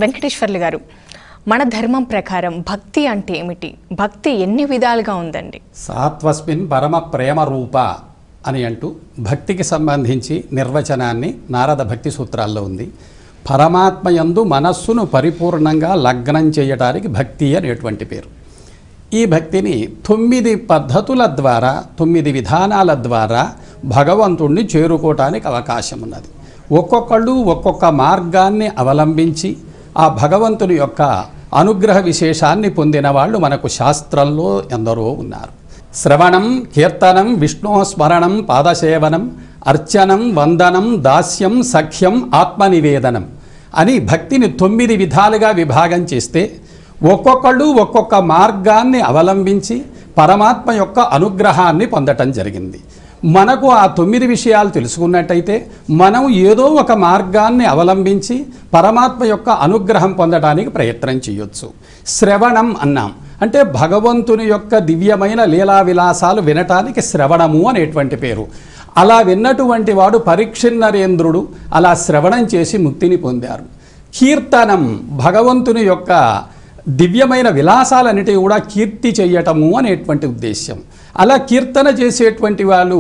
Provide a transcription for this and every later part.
వెంకటేశ్వర్లు గారు, మన ధర్మం ప్రకారం భక్తి అంటే ఏమిటి? భక్తి ఎన్ని విధాలుగా ఉందండి? సాత్వస్మిన్ పరమ ప్రేమ రూప అని అంటూ భక్తికి సంబంధించి నిర్వచనాన్ని నారద భక్తి సూత్రాల్లో ఉంది. పరమాత్మయందు మనస్సును పరిపూర్ణంగా లగ్నం చేయడానికి భక్తి అనేటువంటి పేరు. ఈ భక్తిని 9 పద్ధతుల ద్వారా 9 విధానాల ద్వారా భగవంతుణ్ణి చేరుకోవటానికి అవకాశం ఉన్నది. ఒక్కొక్కళ్ళు ఒక్కొక్క మార్గాన్ని అవలంబించి ఆ భగవంతుని యొక్క అనుగ్రహ విశేషాన్ని పొందిన వాళ్ళు మనకు శాస్త్రంలో ఎందరో ఉన్నారు. శ్రవణం, కీర్తనం, విష్ణు స్మరణం, పాదసేవనం, అర్చనం, వందనం, దాస్యం, సఖ్యం, ఆత్మనివేదనం అని భక్తిని 9 విధాలుగా విభాగం చేస్తే ఒక్కొక్కళ్ళు ఒక్కొక్క మార్గాన్ని అవలంబించి పరమాత్మ యొక్క అనుగ్రహాన్ని పొందటం జరిగింది. మనకు ఆ 9 విషయాలు తెలుసుకున్నట్టయితే మనం ఏదో ఒక మార్గాన్ని అవలంబించి పరమాత్మ యొక్క అనుగ్రహం పొందడానికి ప్రయత్నం చేయొచ్చు. శ్రవణం అన్నాం అంటే భగవంతుని యొక్క దివ్యమైన లీలా విలాసాలు వినటానికి శ్రవణము అనేటువంటి పేరు. అలా విన్నటువంటి వాడు పరీక్షిన్నరేంద్రుడు అలా శ్రవణం చేసి ముక్తిని పొందారు. కీర్తనం భగవంతుని యొక్క దివ్యమైన విలాసాలన్నిటి కూడా కీర్తి చేయటము అనేటువంటి ఉద్దేశ్యం. అలా కీర్తన చేసేటువంటి వాళ్ళు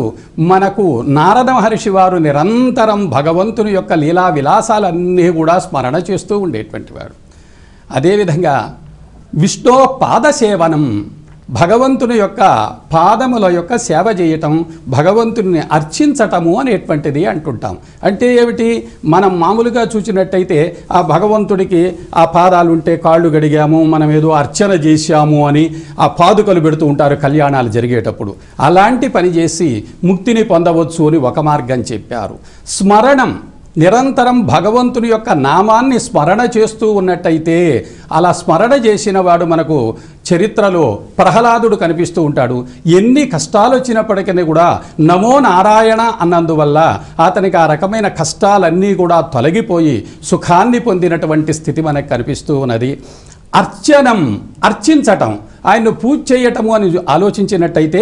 మనకు నారద మహర్షి వారు నిరంతరం భగవంతుని యొక్క లీలా విలాసాలన్నీ కూడా స్మరణ చేస్తూ ఉండేటువంటి వాడు. అదేవిధంగా విష్ణు పాదసేవనం భగవంతుని యొక్క పాదముల యొక్క సేవ చేయటం, భగవంతుని అర్చించటము అనేటువంటిది అంటుంటాం. అంటే ఏమిటి? మనం మామూలుగా చూసినట్టయితే ఆ భగవంతుడికి ఆ పాదాలు ఉంటే కాళ్ళు గడిగాము, మనం ఏదో అర్చన చేశాము అని ఆ పాదుకలు పెడుతూ ఉంటారు కళ్యాణాలు జరిగేటప్పుడు. అలాంటి పని చేసి ముక్తిని పొందవచ్చు అని ఒక మార్గం చెప్పారు. స్మరణం నిరంతరం భగవంతుని యొక్క నామాన్ని స్మరణ చేస్తూ ఉన్నట్టయితే అలా స్మరణ చేసిన వాడు మనకు చరిత్రలో ప్రహ్లాదుడు కనిపిస్తూ ఉంటాడు. ఎన్ని కష్టాలు వచ్చినప్పటికీ కూడా నమో నారాయణ అన్నందువల్ల అతనికి ఆ రకమైన కష్టాలన్నీ కూడా తొలగిపోయి సుఖాన్ని పొందినటువంటి స్థితి మనకు కనిపిస్తూ ఉన్నది. అర్చనం అర్చించటం, ఆయన్ను పూజ చేయటము అని ఆలోచించినట్టయితే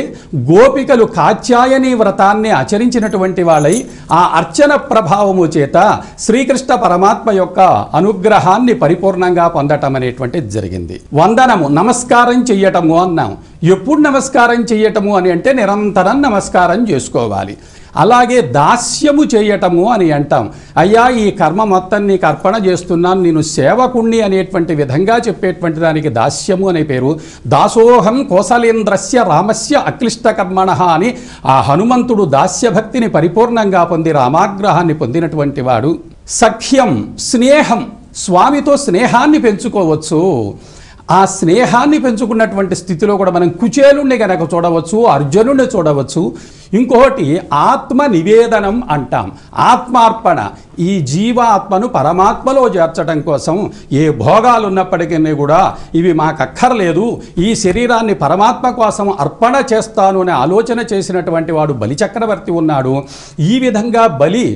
గోపికలు కాత్యాయని వ్రతాన్ని ఆచరించినటువంటి వాళ్ళై ఆ అర్చన ప్రభావము చేత శ్రీకృష్ణ పరమాత్మ యొక్క అనుగ్రహాన్ని పరిపూర్ణంగా పొందటం అనేటువంటిది జరిగింది. వందనము నమస్కారం చెయ్యటము అన్నాం. ఎప్పుడు నమస్కారం చెయ్యటము అని అంటే నిరంతరం నమస్కారం చేసుకోవాలి. అలాగే దాస్యము చేయటము అని అంటాం. అయ్యా ఈ కర్మ మొత్తం నీకు అర్పణ చేస్తున్నాను, నేను సేవకుణ్ణి అనేటువంటి విధంగా చెప్పేటువంటి దానికి దాస్యము అనే పేరు. దాసోహం కోసలేంద్రస్య రామస్య అక్లిష్ట కర్మణ అని ఆ హనుమంతుడు దాస్యభక్తిని పరిపూర్ణంగా పొంది రామాగ్రహాన్ని పొందినటువంటి వాడు. సఖ్యం స్నేహం, స్వామితో స్నేహాన్ని పెంచుకోవచ్చు. ఆ స్నేహాన్ని పెంచుకున్నటువంటి స్థితిలో కూడా మనం కుచేలుణ్ణి కనుక చూడవచ్చు, అర్జునుడిని చూడవచ్చు. ఇంకొకటి ఆత్మ నివేదనం అంటాం. ఆత్మార్పణ, ఈ జీవాత్మను పరమాత్మలో చేర్చడం కోసం ఏ భోగాలు ఉన్నప్పటికీ కూడా ఇవి మాకు అక్కర్లేదు, ఈ శరీరాన్ని పరమాత్మ కోసం అర్పణ చేస్తాను అనే ఆలోచన చేసినటువంటి వాడు బలి చక్రవర్తి ఉన్నాడు. ఈ విధంగా బలి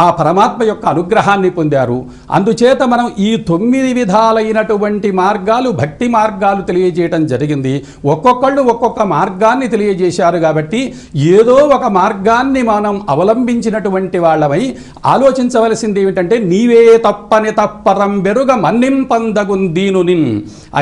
ఆ పరమాత్మ యొక్క అనుగ్రహాన్ని పొందారు. అందుచేత మనం ఈ 9 విధాలైనటువంటి మార్గాలు భక్తి మార్గాలు తెలియజేయటం జరిగింది. ఒక్కొక్కళ్ళు ఒక్కొక్క మార్గాన్ని తెలియజేశారు కాబట్టి ఏదో ఒక మార్గాన్ని మనం అవలంబించినటువంటి వాళ్ళమై ఆలోచించవలసింది ఏమిటంటే నీవే తప్పని తప్పరం బెరుగ మన్నింపందగుందీనునిన్,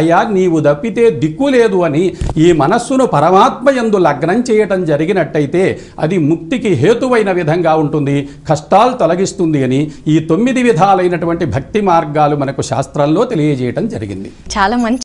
అయ్యా నీవు తప్పితే దిక్కు లేదు అని ఈ మనస్సును పరమాత్మ యందు లగ్నం చేయటం జరిగినట్టయితే అది ముక్తికి హేతువైన విధంగా ఉంటుంది, కష్టాలు తొలగిస్తుంది అని ఈ 9 విధాలైనటువంటి భక్తి మార్గాలు మనకు శాస్త్రంలో తెలియజేయటం జరిగింది. చాలా మంచి